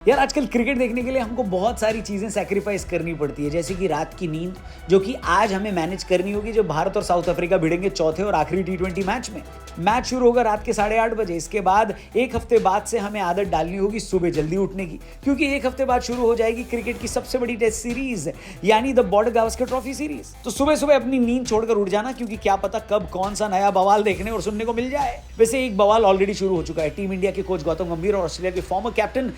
यार आजकल क्रिकेट देखने के लिए हमको बहुत सारी चीजें सैक्रिफाइस करनी पड़ती है, जैसे कि रात की नींद, जो कि आज हमें मैनेज करनी होगी जब भारत और साउथ अफ्रीका भिड़ेंगे चौथे और आखिरी T20 मैच में। मैच शुरू होगा रात के 8:30 बजे। इसके बाद एक हफ्ते बाद से हमें आदत डालनी होगी सुबह जल्दी उठने की, क्योंकि एक हफ्ते बाद शुरू हो जाएगी क्रिकेट की सबसे बड़ी टेस्ट सीरीज, यानी the border Gavaskar trophy series. तो सुबह सुबह अपनी नींद छोड़कर उठ जाना, क्योंकि क्या पता कब कौन सा नया बवाल देखने और सुनने को मिल जाए। वैसे एक बवाल ऑलरेडी शुरू हो चुका है टीम इंडिया के कोच गौतम गंभीर और ऑस्ट्रेलिया के फॉर्मर कैप्टन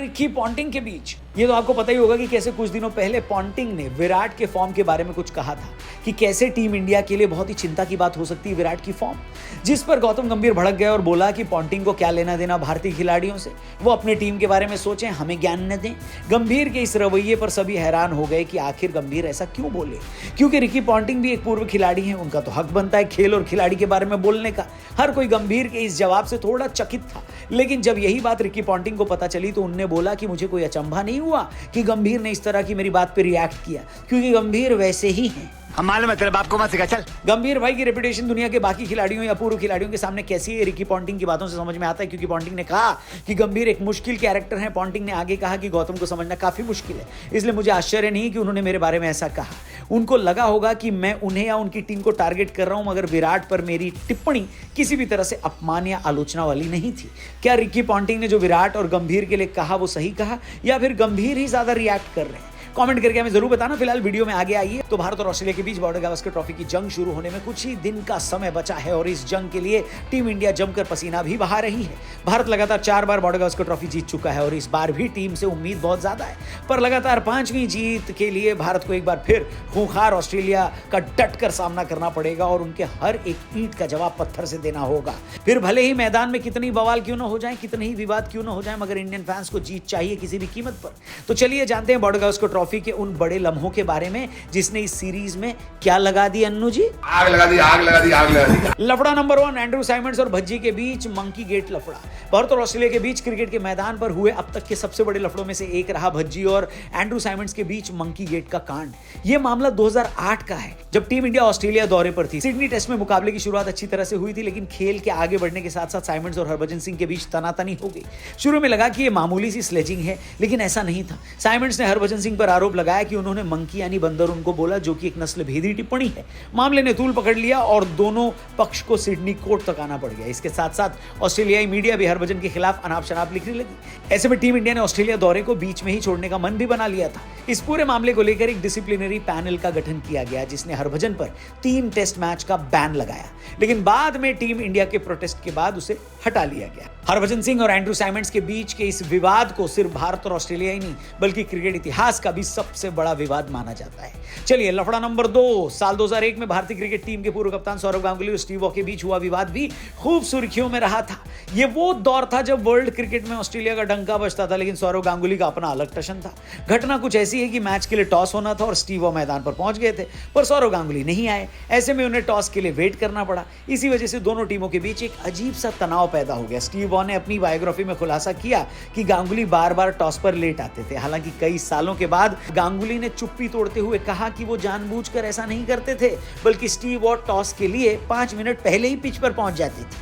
रिकी पॉन्टिंग के बीच। ये तो आपको पता ही होगा कि कैसे कुछ दिनों पहले पॉन्टिंग ने विराट के फॉर्म के बारे में कुछ कहा था कि कैसे टीम इंडिया के लिए बहुत ही चिंता की बात हो सकती है विराट की फॉर्म, जिस पर गौतम गंभीर भड़क गए और बोला कि पॉन्टिंग को क्या लेना देना भारतीय खिलाड़ियों से, वो अपने टीम के बारे में सोचें, हमें ज्ञान न दें। गंभीर के इस रवैये पर सभी हैरान हो गए कि आखिर गंभीर ऐसा क्यों बोले, क्योंकि रिकी पॉन्टिंग भी एक पूर्व खिलाड़ी है, उनका तो हक बनता है खेल और खिलाड़ी के बारे में बोलने का। हर कोई गंभीर के इस जवाब से थोड़ा चकित था, लेकिन जब यही बात रिकी पॉन्टिंग को पता चली तो उनने बोला कि मुझे कोई अचंभा नहीं हुआ कि गंभीर ने इस तरह की मेरी बात पे रिएक्ट किया, क्योंकि गंभीर वैसे ही हैं। हम मालूम है तेरे बाप को मत सिखा, चल। गंभीर भाई की रेपुटेशन दुनिया के बाकी खिलाड़ियों या पूर्व खिलाड़ियों के सामने कैसी है, रिकी पॉन्टिंग की बातों से समझ में आता है, क्योंकि पॉन्टिंग ने कहा कि गंभीर एक मुश्किल कैरेक्टर है। पॉन्टिंग ने आगे कहा कि गौतम को समझना काफी मुश्किल है, इसलिए मुझे आश्चर्य नहीं कि उन्होंने मेरे बारे में ऐसा कहा। उनको लगा होगा कि मैं उन्हें या उनकी टीम को टारगेट कर रहा हूं, मगर विराट पर मेरी टिप्पणी किसी भी तरह से अपमान या आलोचना वाली नहीं थी। क्या रिकी पॉन्टिंग ने जो विराट और गंभीर के लिए कहा वो सही कहा, या फिर गंभीर ही ज्यादा रिएक्ट कर रहे हैं? कमेंट करके हमें जरूर बताना। फिलहाल वीडियो में आगे आइए। तो भारत और ऑस्ट्रेलिया के बीच बॉर्डर गावस्कर ट्रॉफी की जंग शुरू होने में कुछ ही दिन का समय बचा है और इस जंग के लिए टीम इंडिया जमकर पसीना भी बहा रही है। भारत लगातार 4 बार बॉर्डर गावस्कर ट्रॉफी जीत चुका है और इस बार भी टीम से उम्मीद बहुत ज्यादा है, पर लगातार 5वीं जीत के लिए भारत को एक बार फिर खूंखार ऑस्ट्रेलिया का डट कर सामना करना पड़ेगा और उनके हर एक ईंट का जवाब पत्थर से देना होगा। फिर भले ही मैदान में कितनी बवाल क्यों ना हो जाए, कितने ही विवाद क्यों ना हो जाए, मगर इंडियन फैंस को जीत चाहिए किसी भी कीमत पर। तो चलिए जानते हैं बॉर्डर गावस्कर ट्रॉफी के उन बड़े लम्हों के बारे में जिसने इस सीरीज में क्या लगा दी। अन्नू जी, आग लगा दी, आग लगा दी, आग लगा दी। लफड़ा नंबर 1, एंड्रू साइमंड्स और भज्जी के बीच मंकी गेट लफड़ा। भारत और ऑस्ट्रेलिया के बीच क्रिकेट के मैदान पर हुए अब तक के सबसे बड़े लफड़ों में से एक रहा भज्जी और एंड्रू साइमंड्स के बीच मंकी गेट का कांड। यह मामला 2008 का है, जब टीम इंडिया ऑस्ट्रेलिया दौरे पर थी। सिडनी टेस्ट में मुकाबले की शुरुआत अच्छी तरह से हुई थी, लेकिन खेल के आगे बढ़ने के साथ साथ साइमंड्स और हरभजन सिंह के बीच तनातनी हो गई। शुरू में लगा कि यह मामूली सी स्लेजिंग है, लेकिन ऐसा नहीं था। साइमंड्स ने हरभजन सिंह पर आरोप लगाया कि उन्होंने मंकी यानी बंदर उनको बोला, जो कि एक नस्ल भेदी टिप्पणी है। मामले ने तूल पकड़ लिया और दोनों पक्ष को सिडनी कोर्ट तक आना पड़ गया। इसके साथ साथ ऑस्ट्रेलियाई मीडिया भी हरभजन के खिलाफ अनाप शनाप लिखने लगी। ऐसे में टीम इंडिया ने ऑस्ट्रेलिया दौरे को बीच में ही छोड़ने का मन भी बना लिया था। इस पूरे मामले को लेकर एक डिसिप्लिनरी पैनल का गठन किया गया, जिसने हरभजन पर 3 टेस्ट मैच का बैन लगाया, लेकिन बाद में टीम इंडिया के प्रोटेस्ट के बाद उसे हटा लिया गया। हरभजन सिंह और एंड्रू साइमंड्स के बीच के इस विवाद को सिर्फ भारत और ऑस्ट्रेलिया ही नहीं, बल्कि क्रिकेट इतिहास का भी सबसे बड़ा विवाद माना जाता है। चलिए लफड़ा नंबर 2, साल 2001 में भारतीय क्रिकेट टीम के पूर्व कप्तान सौरव गांगुली और स्टीव वॉ के बीच हुआ विवाद भी खूब सुर्खियों में रहा था। यह वो दौर था जब वर्ल्ड क्रिकेट में ऑस्ट्रेलिया का डंका बजता था, लेकिन सौरव गांगुली का अपना अलग टशन था। घटना कुछ ऐसी है कि मैच के लिए टॉस होना था और स्टीव वॉ मैदान पर पहुंच गए थे, पर सौरव गांगुली नहीं आए। ऐसे में उन्हें टॉस के लिए वेट करना पड़ा। इसी वजह से दोनों टीमों के बीच एक अजीब सा तनाव पैदा हो गया। स्टीव वॉ ने अपनी बायोग्राफी में खुलासा किया कि गांगुली बार बार टॉस पर लेट आते थे। हालांकि कई सालों के बाद गांगुली ने चुप्पी तोड़ते हुए कहा कि वो जानबूझकर ऐसा नहीं करते थे, बल्कि स्टीव वॉ टॉस के लिए 5 मिनट पहले ही पिच पर पहुंच जाती थी।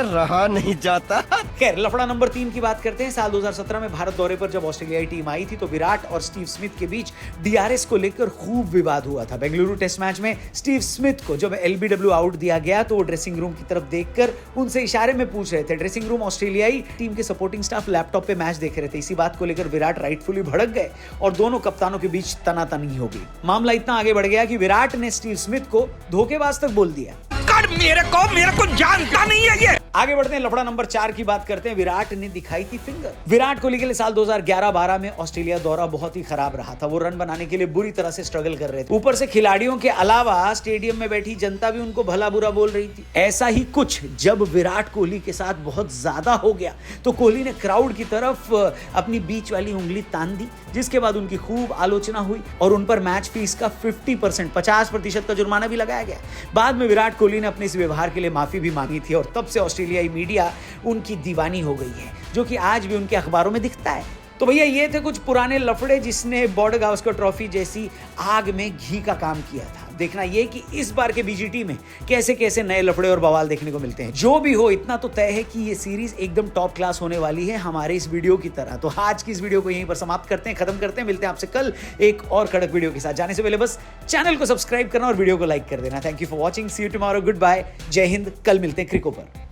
रहा नहीं जाता। खैर, लफड़ा नंबर 3 की बात करते हैं। साल 2017 में भारत दौरे पर जब ऑस्ट्रेलियाई टीम आई थी तो विराट और स्टीव स्मिथ के बीच डीआरएस को लेकर खूब विवाद हुआ था। बेंगलुरु टेस्ट मैच में स्टीव स्मिथ को जब एलबीडब्ल्यू आउट दिया गया तो वो ड्रेसिंग रूम की तरफ देखकर उनसे इशारे में पूछ रहे थे। ड्रेसिंग रूम ऑस्ट्रेलियाई टीम के सपोर्टिंग स्टाफ लैपटॉप पे मैच देख रहे थे। इसी बात को लेकर विराट राइटफुली भड़क गए और दोनों कप्तानों के बीच तनातनी हो गई। मामला इतना आगे बढ़ गया कि विराट ने स्टीव स्मिथ को धोखेबाज तक बोल दिया। मेरे को जानता नहीं है ये। आगे बढ़ते हैं, लफड़ा नंबर 4 की बात करते हैं। विराट ने दिखाई थी फिंगर। विराट कोहली के लिए साल 2011-12 में ऑस्ट्रेलिया दौरा बहुत ही खराब रहा था। वो रन बनाने के लिए बुरी तरह से स्ट्रगल कर रहे थे। ऊपर से खिलाड़ियों के अलावा स्टेडियम में बैठी जनता भी उनको भला बुरा बोल रही थी। ऐसा ही कुछ जब विराट कोहली के साथ बहुत ज्यादा हो गया तो कोहली ने क्राउड की तरफ अपनी बीच वाली उंगली तान दी, जिसके बाद उनकी खूब आलोचना हुई और उन पर मैच फीस का 50% का जुर्माना भी लगाया गया। बाद में विराट कोहली ने अपने इस व्यवहार के लिए माफी भी मांगी थी और तब से ऑस्ट्रेलियाई मीडिया उनकी दीवानी हो गई है, जो कि आज भी उनके अखबारों में दिखता है। तो भैया ये थे कुछ पुराने लफड़े जिसने बॉर्डर गावस्कर ट्रॉफी जैसी आग में घी का काम किया था। देखना ये कि इस बार के बीजीटी में कैसे कैसे नए लफड़े और बवाल देखने को मिलते हैं। जो भी हो, इतना तो तय है कि ये सीरीज एकदम टॉप क्लास होने वाली है हमारे इस वीडियो की तरह। तो आज की इस वीडियो को यहीं पर समाप्त करते हैं, खत्म करते हैं। मिलते हैं आपसे कल एक और कड़क वीडियो के साथ। जाने से पहले बस चैनल को सब्सक्राइब करना और वीडियो को लाइक कर देना। Thank you for watching, see you tomorrow, good bye, Jai Hind. कल मिलते हैं क्रिको पर।